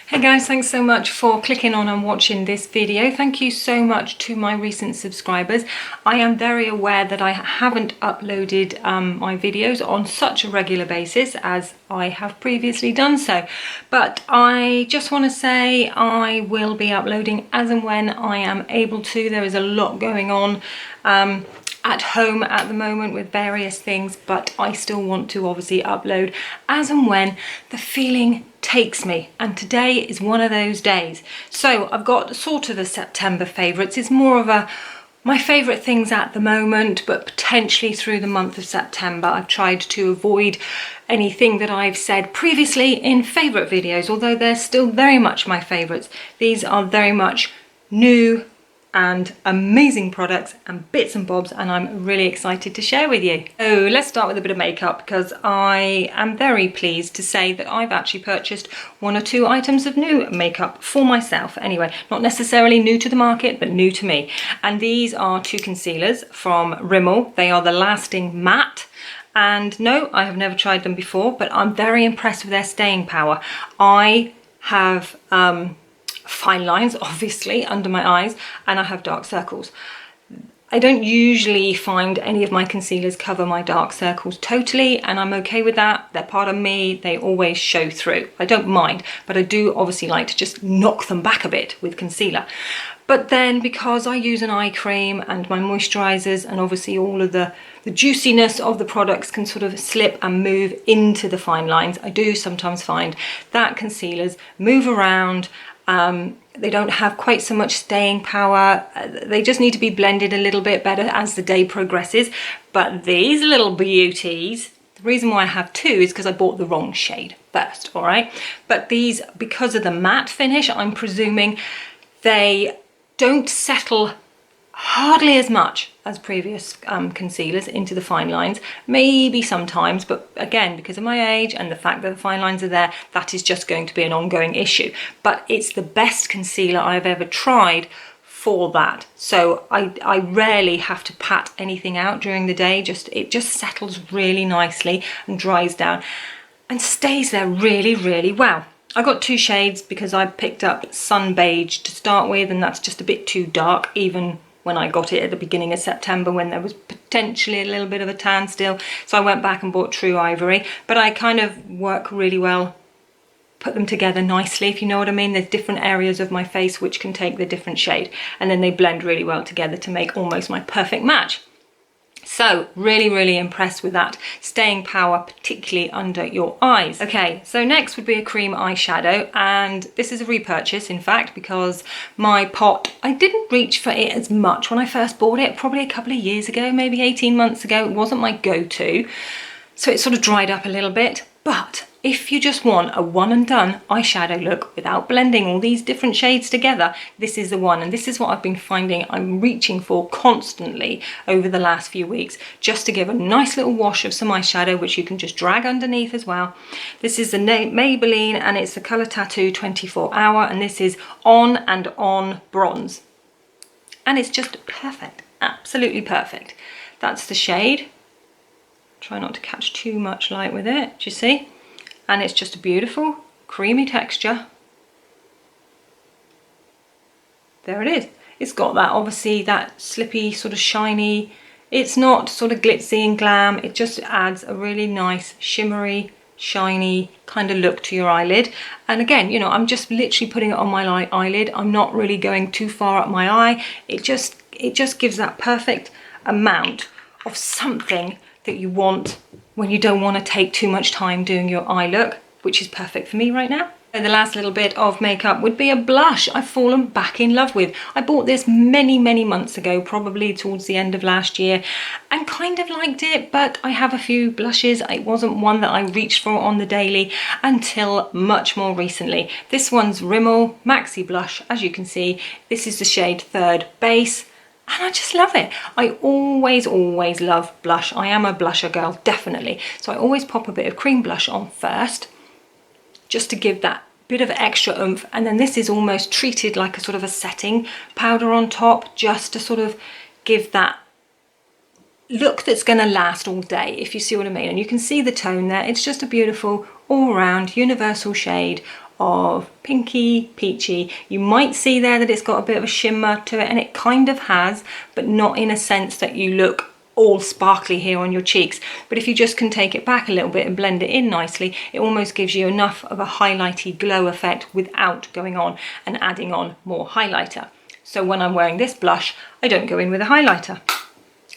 Hey guys, thanks so much for clicking on and watching this video. Thank you so much to my recent subscribers. I am very aware that I haven't uploaded my videos on such a regular basis as I have previously done so, but I just want to say I will be uploading as and when I am able to. There is a lot going on at home at the moment with various things, but I still want to obviously upload as and when the feeling takes me, and today is one of those days. So I've got sort of a September favourites. It's more of my favourite things at the moment, but potentially through the month of September. I've tried to avoid anything that I've said previously in favourite videos, although they're still very much my favourites. These are very much new and amazing products and bits and bobs, and I'm really excited to share with you. So let's start with a bit of makeup, because I am very pleased to say that I've actually purchased one or two items of new makeup for myself. Anyway, not necessarily new to the market, but new to me. And these are two concealers from Rimmel. They are the Lasting Matte. And no, I have never tried them before, but I'm very impressed with their staying power. I have fine lines obviously under my eyes, and I have dark circles. I don't usually find any of my concealers cover my dark circles totally, and I'm okay with that. They're part of me, they always show through. I don't mind, but I do obviously like to just knock them back a bit with concealer. But then because I use an eye cream and my moisturizers, and obviously all of the juiciness of the products can sort of slip and move into the fine lines, I do sometimes find that concealers move around. They don't have quite so much staying power. They just need to be blended a little bit better as the day progresses. But these little beauties, the reason why I have two is because I bought the wrong shade first, all right? But these, because of the matte finish, I'm presuming they don't settle hardly as much as previous concealers into the fine lines. Maybe sometimes, but again, because of my age and the fact that the fine lines are there, that is just going to be an ongoing issue. But it's the best concealer I've ever tried for that. So I rarely have to pat anything out during the day. It just settles really nicely and dries down and stays there really, really well. I got two shades because I picked up Sun Beige to start with, and that's just a bit too dark even when I got it at the beginning of September, when there was potentially a little bit of a tan still. So I went back and bought True Ivory, but I kind of work really well, put them together nicely, if you know what I mean. There's different areas of my face which can take the different shade, and then they blend really well together to make almost my perfect match. So really, really impressed with that staying power, particularly under your eyes. Okay, so next would be a cream eyeshadow, and this is a repurchase, in fact, because my pot, I didn't reach for it as much when I first bought it, probably a couple of years ago, maybe 18 months ago. It wasn't my go-to, so it sort of dried up a little bit. But if you just want a one and done eyeshadow look without blending all these different shades together, this is the one. And this is what I've been finding I'm reaching for constantly over the last few weeks, just to give a nice little wash of some eyeshadow, which you can just drag underneath as well. This is the Maybelline, and it's the Colour Tattoo 24 Hour, and this is On and On Bronze. And it's just perfect, absolutely perfect. That's the shade. Try not to catch too much light with it, do you see? And it's just a beautiful creamy texture. There it is. It's got that, obviously, that slippy sort of shiny, it's not sort of glitzy and glam, it just adds a really nice shimmery, shiny kind of look to your eyelid. And again, you know, I'm just literally putting it on my eyelid. I'm not really going too far up my eye. It just gives that perfect amount of something that you want when you don't want to take too much time doing your eye look, which is perfect for me right now. And the last little bit of makeup would be a blush I've fallen back in love with. I bought this many, many months ago, probably towards the end of last year, and kind of liked it, but I have a few blushes. It wasn't one that I reached for on the daily until much more recently. This one's Rimmel Maxi Blush, as you can see. This is the shade Third Base. And I just love it. I always love blush. I am a blusher girl, definitely. So I always pop a bit of cream blush on first, just to give that bit of extra oomph. And then this is almost treated like a sort of a setting powder on top, just to sort of give that look that's going to last all day, if you see what I mean. And you can see the tone there. It's just a beautiful all-round universal shade of pinky, peachy. You might see there that it's got a bit of a shimmer to it, and it kind of has, but not in a sense that you look all sparkly here on your cheeks. But if you just can take it back a little bit and blend it in nicely, it almost gives you enough of a highlighty glow effect without going on and adding on more highlighter. So when I'm wearing this blush, I don't go in with a highlighter.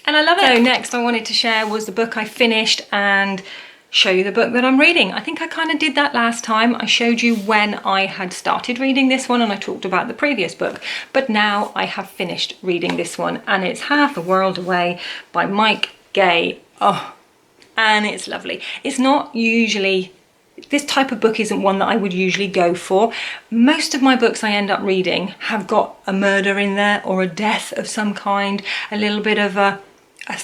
And I love it. So next I wanted to share was the book I finished and show you the book that I'm reading. I think I kind of did that last time. I showed you when I had started reading this one and I talked about the previous book, but now I have finished reading this one, and it's Half the World Away by Mike Gayle. Oh, and it's lovely. It's not usually, this type of book isn't one that I would usually go for. Most of my books I end up reading have got a murder in there or a death of some kind, a little bit of a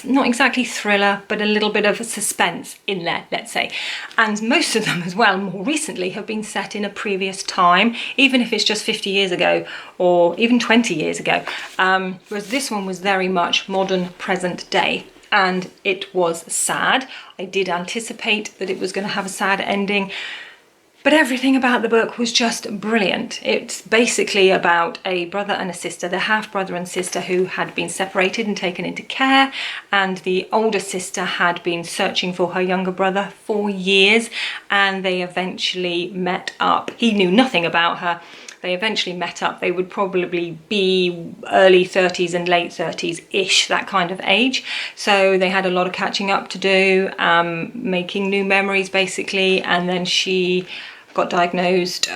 not exactly thriller, but a little bit of a suspense in there, let's say. And most of them as well, more recently, have been set in a previous time, even if it's just 50 years ago or even 20 years ago. Whereas this one was very much modern, present day. And it was sad. I did anticipate that it was going to have a sad ending, but everything about the book was just brilliant. It's basically about a brother and a sister, the half brother and sister, who had been separated and taken into care, and the older sister had been searching for her younger brother for years, and they eventually met up. He knew nothing about her. They eventually met up. They would probably be early 30s and late 30s-ish, that kind of age. So they had a lot of catching up to do, making new memories basically, and then she got diagnosed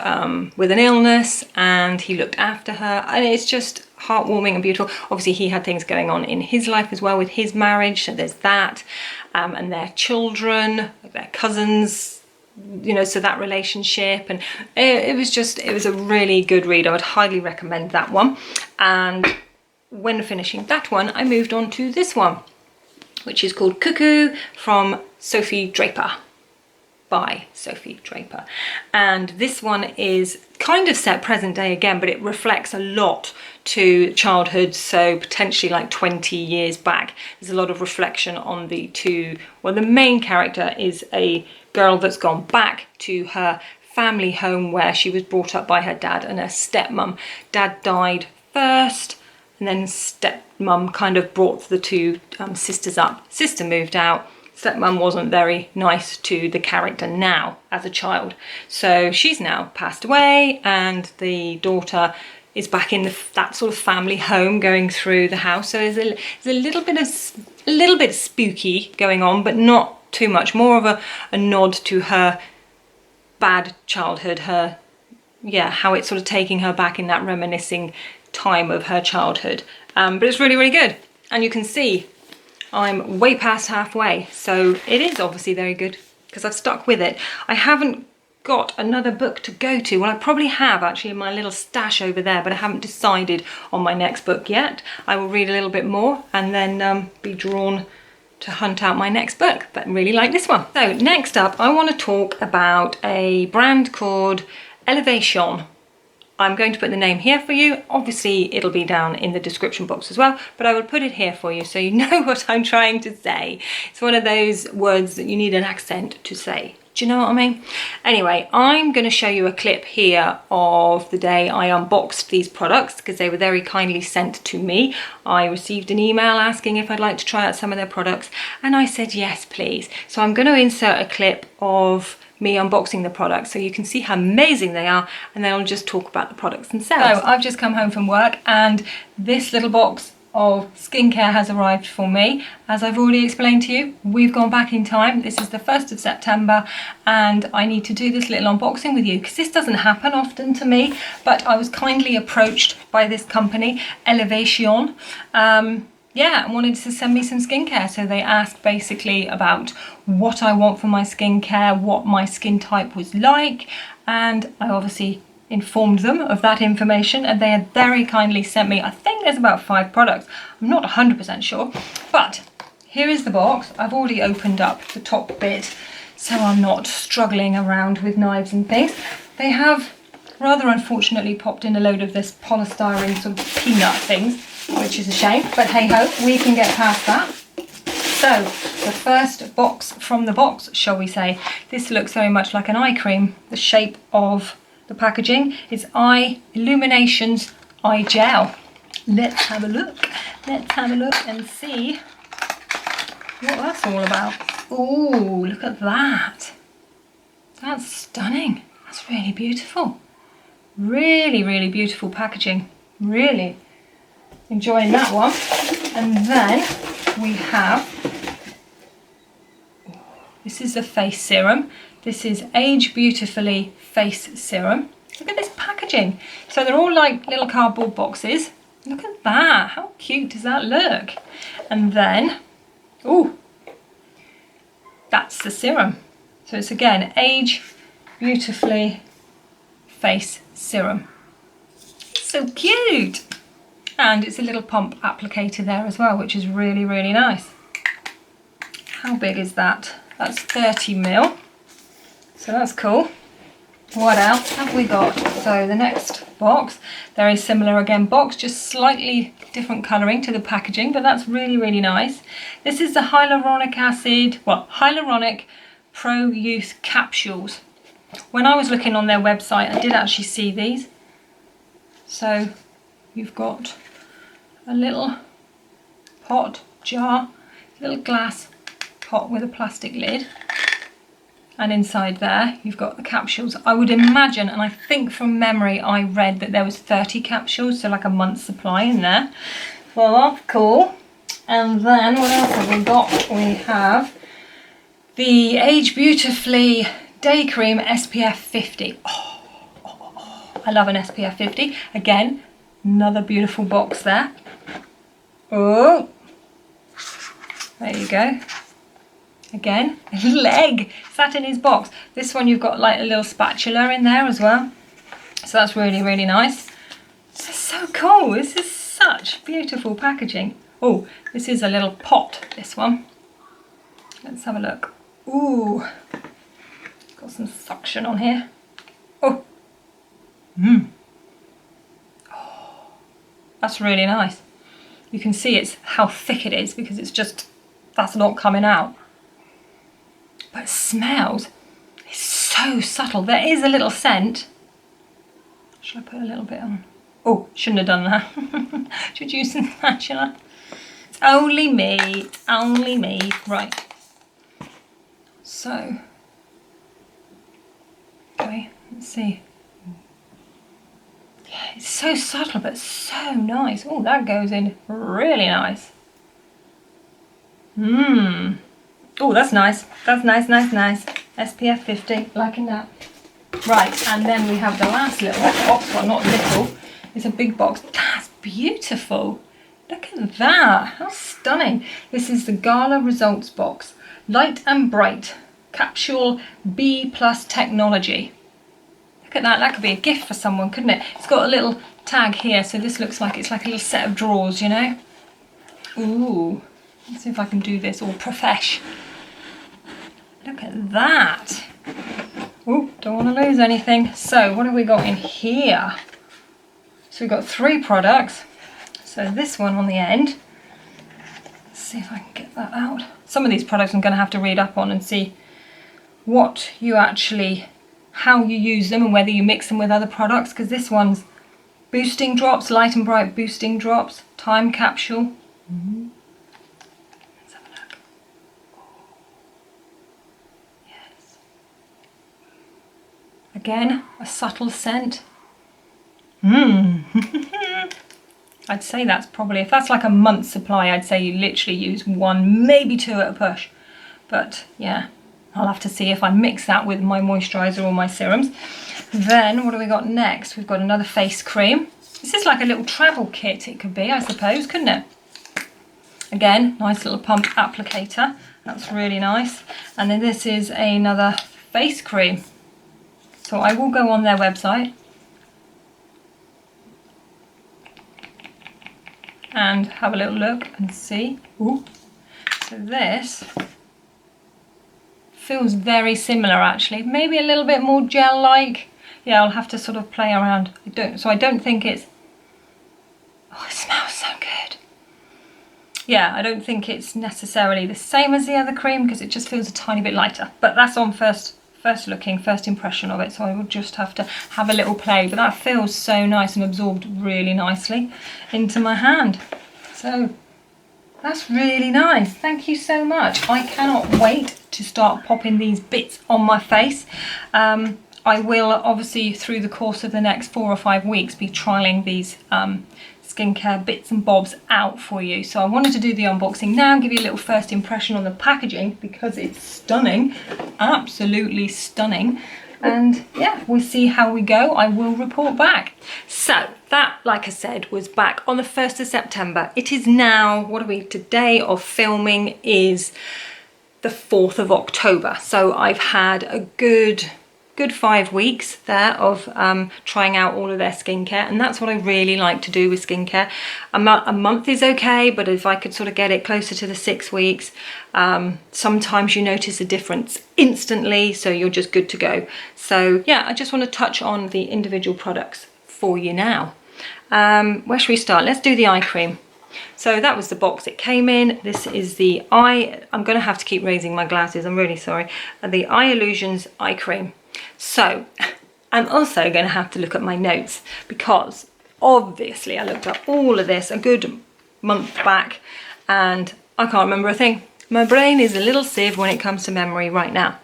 with an illness and he looked after her, and it's just heartwarming and beautiful. Obviously he had things going on in his life as well with his marriage, so there's that, and their children, their cousins, you know, so that relationship, and it was a really good read. I would highly recommend that one. And when finishing that one, I moved on to this one, which is called Cuckoo from Sophie Draper, by Sophie Draper. And this one is kind of set present day again, but it reflects a lot to childhood, so potentially like 20 years back. There's a lot of reflection on the two. Well, the main character is a girl that's gone back to her family home where she was brought up by her dad and her stepmom. Dad died first, and then stepmom kind of brought the two sisters up. Sister moved out. Stepmom wasn't very nice to the character now as a child. So she's now passed away, and the daughter is back in that sort of family home going through the house. So there's a little bit spooky going on, but not too much. More of a nod to her bad childhood, her, yeah, how it's sort of taking her back in that reminiscing time of her childhood. But it's really, really good. And you can see I'm way past halfway, so it is obviously very good because I've stuck with it. I haven't got another book to go to. Well, I probably have actually in my little stash over there, but I haven't decided on my next book yet. I will read a little bit more and then be drawn to hunt out my next book, but really like this one. So next up, I want to talk about a brand called Elevation. I'm going to put the name here for you. Obviously, it'll be down in the description box as well, but I will put it here for you so you know what I'm trying to say. It's one of those words that you need an accent to say. Do you know what I mean? Anyway, I'm going to show you a clip here of the day I unboxed these products because they were very kindly sent to me. I received an email asking if I'd like to try out some of their products, and I said yes, please. So I'm going to insert a clip of me unboxing the products so you can see how amazing they are, and then I'll just talk about the products themselves. So I've just come home from work and this little box of skincare has arrived for me. As I've already explained to you, we've gone back in time. This is the 1st of September and I need to do this little unboxing with you because this doesn't happen often to me, but I was kindly approached by this company, Elevation, yeah, and wanted to send me some skincare. So they asked basically about what I want for my skincare, what my skin type was like, and I obviously informed them of that information, and they had very kindly sent me, I think there's about 5 products. I'm not 100% sure, but here is the box. I've already opened up the top bit so I'm not struggling around with knives and things. They have rather unfortunately popped in a load of this polystyrene sort of peanut things, which is a shame, but hey ho, we can get past that. So the first box from the box, shall we say, this looks very much like an eye cream, the shape of the packaging. It's Eye Illuminations Eye Gel. Let's have a look. Let's have a look and see what that's all about. Oh, look at that. That's stunning. That's really beautiful. Really, really beautiful packaging. Really enjoying that one. And then we have, this is the face serum. This is Age Beautifully Face Serum. Look at this packaging. So they're all like little cardboard boxes. Look at that. How cute does that look? And then, oh, that's the serum. So it's again Age Beautifully Face Serum. So cute. And it's a little pump applicator there as well, which is really, really nice. How big is that? That's 30ml. So that's cool. What else have we got? So the next box, very similar again box, just slightly different colouring to the packaging, but that's really, really nice. This is the Hyaluronic Pro Youth Capsules. When I was looking on their website, I did actually see these. So you've got a little pot, jar, little glass pot with a plastic lid. And inside there, you've got the capsules. I would imagine, and I think from memory, I read that there was 30 capsules, so like a month's supply in there. Well, that's cool. And then what else have we got? We have the Age Beautifully Day Cream SPF 50. I love an SPF 50. Again, another beautiful box there. Oh, there you go. Again, a little egg sat in his box. This one you've got like a little spatula in there as well. So that's really, really nice. This is so cool. This is such beautiful packaging. Oh, this is a little pot, this one. Let's have a look. Ooh, got some suction on here. Oh, oh, that's really nice. You can see it's how thick it is because it's just, that's not coming out. But it smells, it's so subtle. There is a little scent. Should I put a little bit on? Oh, shouldn't have done that. Should use some spatula. It's only me, it's only me. Right. So, okay, let's see. Yeah, it's so subtle but so nice. Oh, that goes in really nice. Oh, that's nice. That's nice, nice, nice. SPF 50, liking that. Right, and then we have the last little box. Well, not little. It's a big box. That's beautiful. Look at that. How stunning. This is the Gala Results box. Light and Bright. Capsule B+ technology. Look at that. That could be a gift for someone, couldn't it? It's got a little tag here, so this looks like it's like a little set of drawers, you know? Ooh. Let's see if I can do this all profesh. Look at that. Oh, don't want to lose anything. So what have we got in here? So we've got 3 products. So this one on the end. Let's see if I can get that out. Some of these products I'm going to have to read up on and see what you actually, how you use them and whether you mix them with other products, because this one's boosting drops, light and bright boosting drops, time capsule. Again, a subtle scent. I'd say that's probably, if that's like a month's supply, I'd say you literally use 1, maybe 2 at a push. But yeah, I'll have to see if I mix that with my moisturiser or my serums. Then what do we got next? We've got another face cream. This is like a little travel kit, it could be, I suppose, couldn't it? Again, nice little pump applicator. That's really nice. And then this is another face cream. So I will go on their website and have a little look and see. Ooh. So this feels very similar actually, maybe a little bit more gel-like. Yeah, I'll have to sort of play around. I don't think it's, oh, it smells so good. Yeah, I don't think it's necessarily the same as the other cream because it just feels a tiny bit lighter, but that's on first first impression of it, so I will just have to have a little play, but that feels so nice and absorbed really nicely into my hand. So that's really nice. Thank you so much. I cannot wait to start popping these bits on my face. I will obviously through the course of the next 4 or 5 weeks be trialing these skincare bits and bobs out for you. So I wanted to do the unboxing now, give you a little first impression on the packaging because it's stunning, absolutely stunning. And yeah, we'll see how we go. I will report back. So that, like I said, was back on the 1st of September. It is now, what are we, today of filming is the 4th of October. So I've had a good 5 weeks there of trying out all of their skincare, and that's what I really like to do with skincare. A month is okay, but if I could sort of get it closer to the 6 weeks, sometimes you notice a difference instantly, so you're just good to go. So yeah, I just want to touch on the individual products for you now. Where should we start? Let's do the eye cream. So that was the box it came in. This is the I'm going to have to keep raising my glasses, I'm really sorry. The Eye Illusions eye cream. So I'm also going to have to look at my notes because obviously I looked up all of this a good month back and I can't remember a thing. My brain is a little sieve when it comes to memory right now.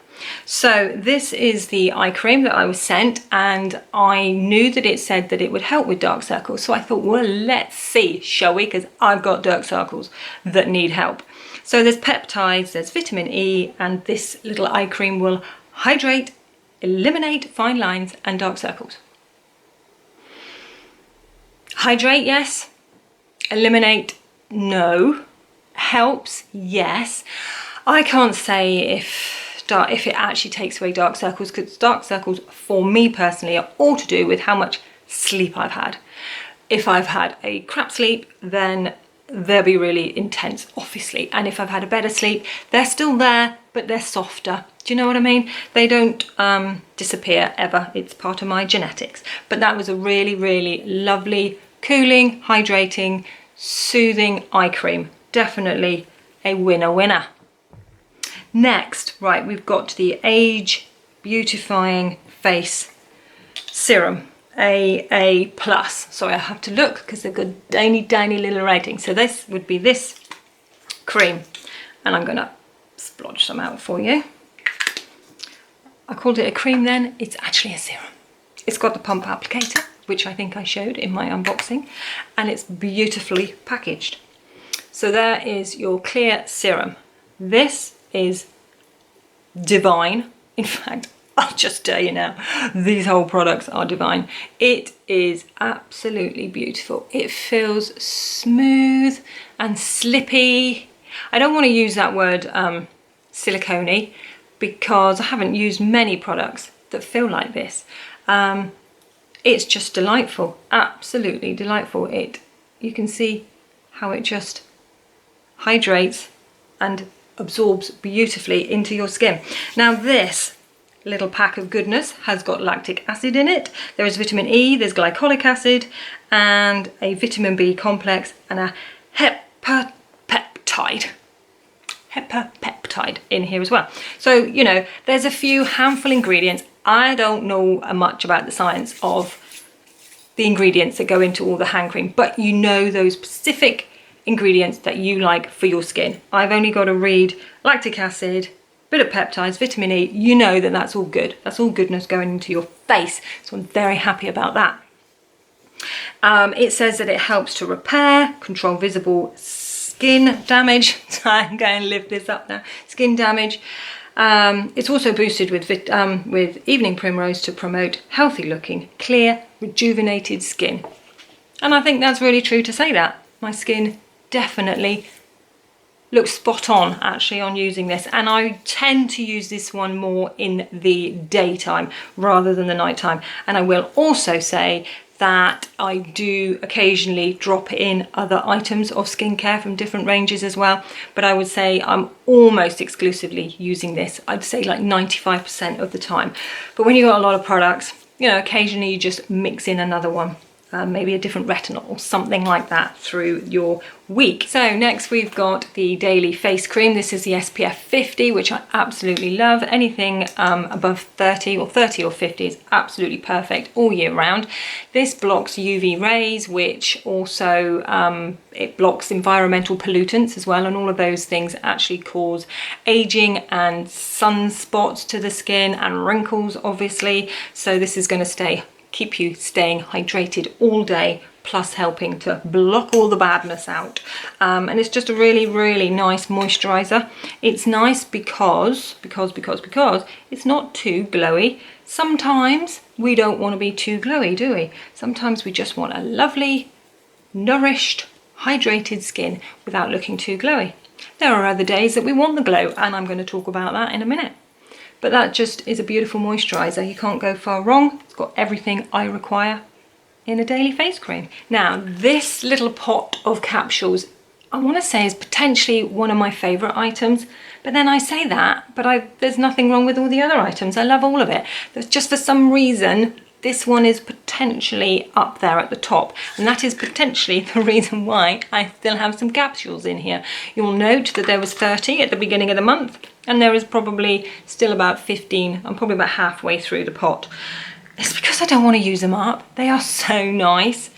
So this is the eye cream that I was sent, and I knew that it said that it would help with dark circles. So I thought, well, let's see, shall we? Because I've got dark circles that need help. So there's peptides, there's vitamin E, and this little eye cream will hydrate, eliminate fine lines and dark circles. Hydrate, yes. Eliminate, no. Helps, yes. I can't say if it actually takes away dark circles, because dark circles for me personally are all to do with how much sleep I've had. If I've had a crap sleep, then they'll be really intense, obviously. And if I've had a better sleep, they're still there, but they're softer. Do you know what I mean? They don't disappear ever. It's part of my genetics. But that was a really, really lovely, cooling, hydrating, soothing eye cream. Definitely a winner. Next, right, we've got the Age Beautifying Face Serum. A+. Sorry, I have to look because they've got tiny little writing. So this would be this cream, and I'm going to splodge some out for you. I called it a cream then, it's actually a serum. It's got the pump applicator, which I think I showed in my unboxing, and it's beautifully packaged. So there is your clear serum. This is divine. In fact, I'll just tell you now, these whole products are divine. It is absolutely beautiful. It feels smooth and slippy. I don't want to use that word silicone-y because I haven't used many products that feel like this. It's just delightful, absolutely delightful. You can see how it just hydrates and absorbs beautifully into your skin. Now this little pack of goodness has got lactic acid in it. There is vitamin E, there's glycolic acid, and a vitamin B complex, and a peptide in here as well. So, you know, there's a few handful ingredients. I don't know much about the science of the ingredients that go into all the hand cream, but you know those specific ingredients that you like for your skin. I've only got to read lactic acid, bit of peptides, vitamin E. You know that that's all good. That's all goodness going into your face. So I'm very happy about that. It says that it helps to repair, control visible skin damage. So I'm going to lift this up now. Skin damage. It's also boosted with evening primrose to promote healthy looking, clear, rejuvenated skin. And I think that's really true to say that. My skin definitely looks spot on actually on using this, and I tend to use this one more in the daytime rather than the nighttime. And I will also say that I do occasionally drop in other items of skincare from different ranges as well, but I would say I'm almost exclusively using this. I'd say like 95% of the time. But when you've got a lot of products, you know, occasionally you just mix in another one. maybe a different retinol or something like that through your week. So next we've got the daily face cream. This is the SPF 50, which I absolutely love. Anything above 30 or 50 is absolutely perfect all year round. This blocks UV rays, which also it blocks environmental pollutants as well, and all of those things actually cause aging and sunspots to the skin and wrinkles, obviously. So this is going to keep you staying hydrated all day, plus helping to block all the badness out. And it's just a really, really nice moisturizer. It's nice because it's not too glowy. Sometimes we don't want to be too glowy, do we? Sometimes we just want a lovely, nourished, hydrated skin without looking too glowy. There are other days that we want the glow, and I'm going to talk about that in a minute. But that just is a beautiful moisturiser. You can't go far wrong. It's got everything I require in a daily face cream. Now, this little pot of capsules, I want to say, is potentially one of my favourite items. But then I say that, but there's nothing wrong with all the other items. I love all of it. There's just, for some reason, this one is potentially up there at the top, and that is potentially the reason why I still have some capsules in here. You'll note that there was 30 at the beginning of the month, and there is probably still about 15. I'm probably about halfway through the pot. It's because I don't want to use them up. They are so nice.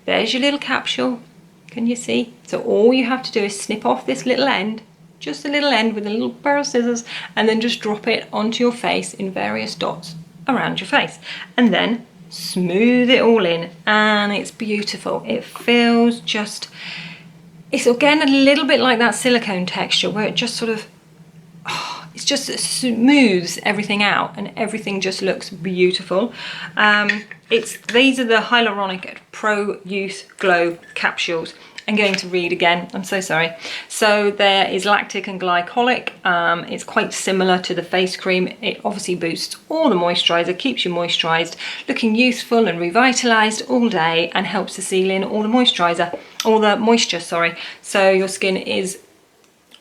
There's your little capsule. Can you see? So all you have to do is snip off this little end, just a little end with a little pair of scissors, and then just drop it onto your face in various dots around your face, and then smooth it all in, and it's beautiful. It feels just, it's again a little bit like that silicone texture where it just sort of, it's just smooths everything out and everything just looks beautiful. These are the Hyaluronic Pro Youth Glow capsules. I'm going to read again, I'm so sorry. So there is lactic and glycolic. It's quite similar to the face cream. It obviously boosts all the moisturiser, keeps you moisturised, looking youthful and revitalised all day, and helps to seal in all the moisture, sorry. So your skin is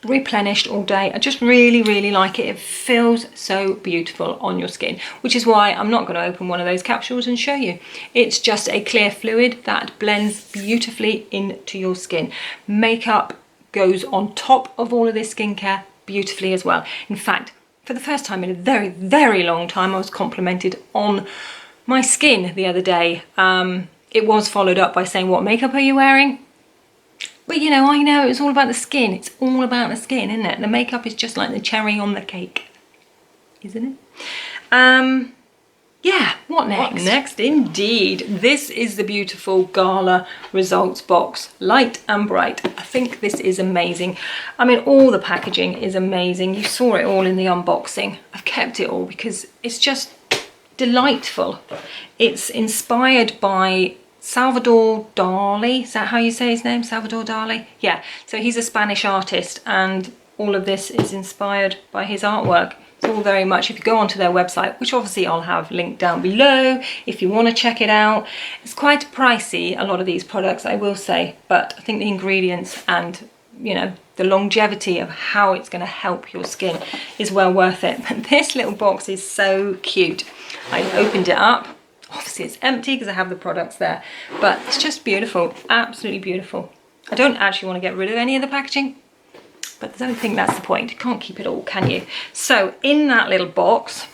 replenished all day. I just really, really like it. It feels so beautiful on your skin, which is why I'm not going to open one of those capsules and show you. It's just a clear fluid that blends beautifully into your skin. Makeup goes on top of all of this skincare beautifully as well. In fact, for the first time in a very, very long time, I was complimented on my skin the other day. It was followed up by saying, "What makeup are you wearing?" But you know, I know it's all about the skin. It's all about the skin, isn't it? The makeup is just like the cherry on the cake, isn't it? Yeah, what next? What next, indeed. This is the beautiful Gala Results box, light and bright. I think this is amazing. I mean, all the packaging is amazing. You saw it all in the unboxing. I've kept it all because it's just delightful. It's inspired by Salvador Dali. Is that how you say his name? Salvador Dali? Yeah, so he's a Spanish artist, and all of this is inspired by his artwork. It's all very much, if you go onto their website, which obviously I'll have linked down below if you want to check it out. It's quite pricey, a lot of these products, I will say, but I think the ingredients and, you know, the longevity of how it's going to help your skin is well worth it. But this little box is so cute. I opened it up. Obviously it's empty because I have the products there, but it's just beautiful, absolutely beautiful. I don't actually want to get rid of any of the packaging, but I don't think that's the point. You can't keep it all, can you? So in that little box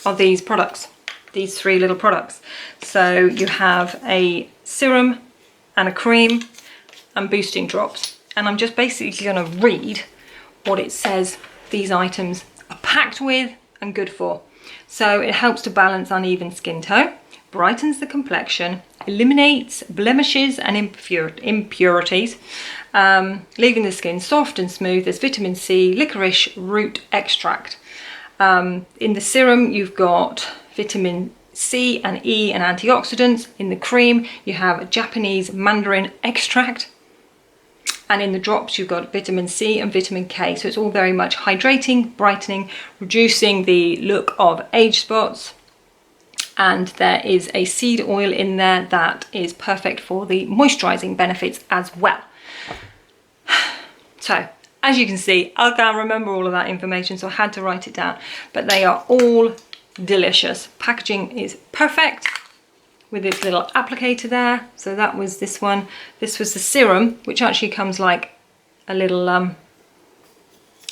are these products, these three little products. So you have a serum and a cream and boosting drops. And I'm just basically going to read what it says these items are packed with and good for. So it helps to balance uneven skin tone, brightens the complexion, eliminates blemishes and impurities, leaving the skin soft and smooth. There's vitamin C, licorice root extract. In the serum, you've got vitamin C and E and antioxidants. In the cream, you have Japanese mandarin extract. And in the drops, you've got vitamin C and vitamin K. So it's all very much hydrating, brightening, reducing the look of age spots. And there is a seed oil in there that is perfect for the moisturizing benefits as well. So, as you can see, I can't remember all of that information, so I had to write it down. But they are all delicious. Packaging is perfect. with its little applicator there. So that was this one. This was the serum, which actually comes like a little,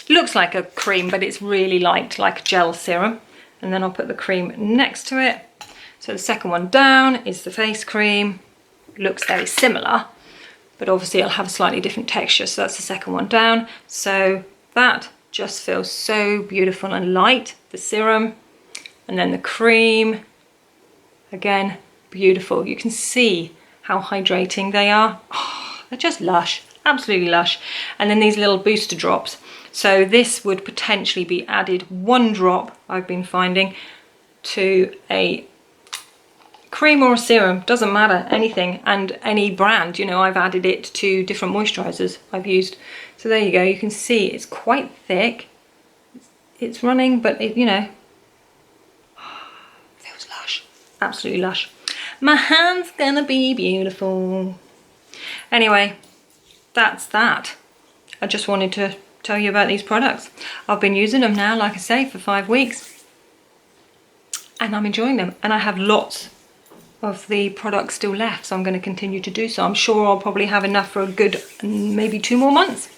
looks like a cream, but it's really light, like gel serum. And then I'll put the cream next to it. So the second one down is the face cream. Looks very similar, but obviously it'll have a slightly different texture. So that's the second one down. So that just feels so beautiful and light, the serum. And then the cream, again, beautiful. You can see how hydrating they are. Oh, they're just lush, absolutely lush. And then these little booster drops. So this would potentially be added 1 drop, I've been finding, to a cream or a serum, doesn't matter, anything, and any brand. You know, I've added it to different moisturizers I've used. So there you go, you can see it's quite thick. It's running, but it, you know, feels lush, absolutely lush. My hand's gonna be beautiful. Anyway, that's that. I just wanted to tell you about these products. I've been using them now, like I say, for 5 weeks, and I'm enjoying them, and I have lots of the products still left, so I'm going to continue to do so. I'm sure I'll probably have enough for a good maybe 2 more months.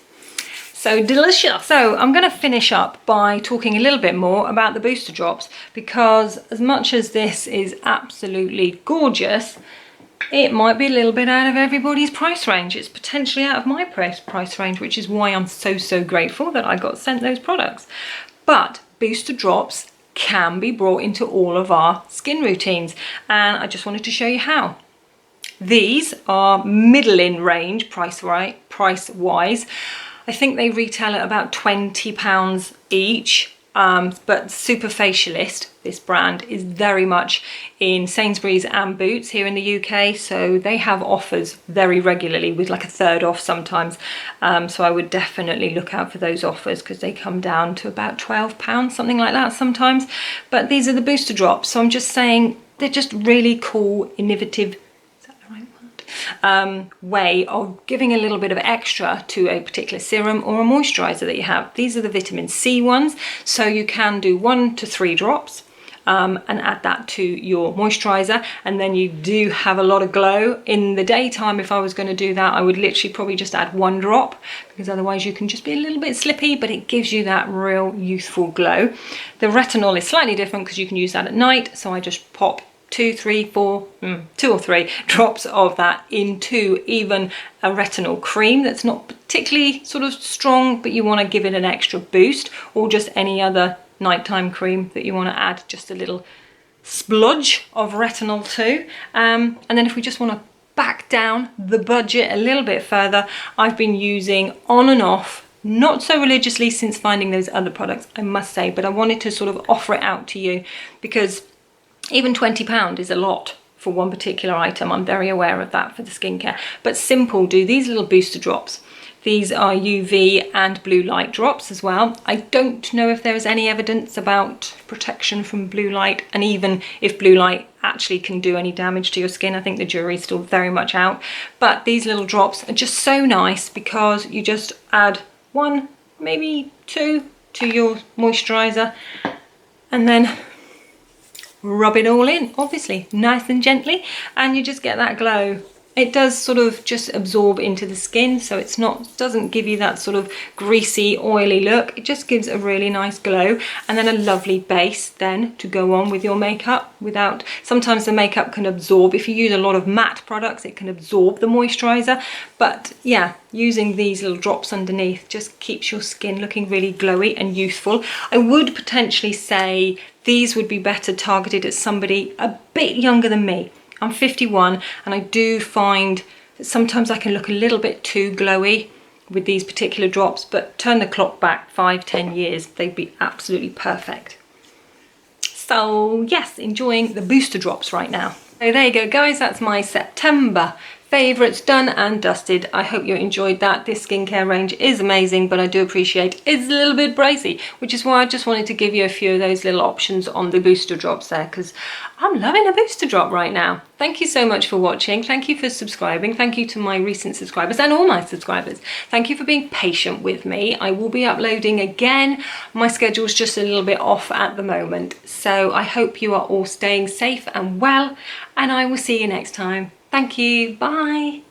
So delicious. So I'm going to finish up by talking a little bit more about the booster drops, because as much as this is absolutely gorgeous, it might be a little bit out of everybody's price range. It's potentially out of my price range, which is why I'm so grateful that I got sent those products. But booster drops can be brought into all of our skin routines, and I just wanted to show you how. These are middle-in range price-wise. I think they retail at about £20 each, but Super Facialist, this brand, is very much in Sainsbury's and Boots here in the UK, so they have offers very regularly with like a third off sometimes. So I would definitely look out for those offers, because they come down to about £12, something like that sometimes. But these are the booster drops, so I'm just saying they're just really cool, innovative way of giving a little bit of extra to a particular serum or a moisturizer that you have. These are the vitamin C ones, so you can do 1 to 3 drops and add that to your moisturizer, and then you do have a lot of glow in the daytime. If I was going to do that, I would literally probably just add 1 drop, because otherwise you can just be a little bit slippy, but it gives you that real youthful glow. The retinol is slightly different because you can use that at night, so I just pop 2 or 3 drops of that into even a retinol cream that's not particularly sort of strong, but you want to give it an extra boost, or just any other nighttime cream that you want to add just a little splodge of retinol to. And then if we just want to back down the budget a little bit further, I've been using on and off, not so religiously since finding those other products, I must say, but I wanted to sort of offer it out to you, because even £20 is a lot for one particular item. I'm very aware of that for the skincare. But Simple do these little booster drops. These are UV and blue light drops as well. I don't know if there is any evidence about protection from blue light, and even if blue light actually can do any damage to your skin. I think the jury's still very much out. But these little drops are just so nice, because you just add 1, maybe 2 to your moisturizer, and then rub it all in, obviously nice and gently, and you just get that glow. It does sort of just absorb into the skin, so it's not, doesn't give you that sort of greasy, oily look. It just gives a really nice glow, and then a lovely base then to go on with your makeup. Without, sometimes the makeup can absorb, if you use a lot of matte products, it can absorb the moisturizer. But yeah, using these little drops underneath just keeps your skin looking really glowy and youthful. I would potentially say these would be better targeted at somebody a bit younger than me. I'm 51, and I do find that sometimes I can look a little bit too glowy with these particular drops, but turn the clock back 5-10 years, they'd be absolutely perfect. So yes, enjoying the booster drops right now. So there you go, guys, that's my September favourites done and dusted. I hope you enjoyed that. This skincare range is amazing, but I do appreciate it's a little bit pricey, which is why I just wanted to give you a few of those little options on the booster drops there, because I'm loving a booster drop right now. Thank you so much for watching. Thank you for subscribing. Thank you to my recent subscribers and all my subscribers. Thank you for being patient with me. I will be uploading again. My schedule's just a little bit off at the moment. So I hope you are all staying safe and well, and I will see you next time. Thank you. Bye.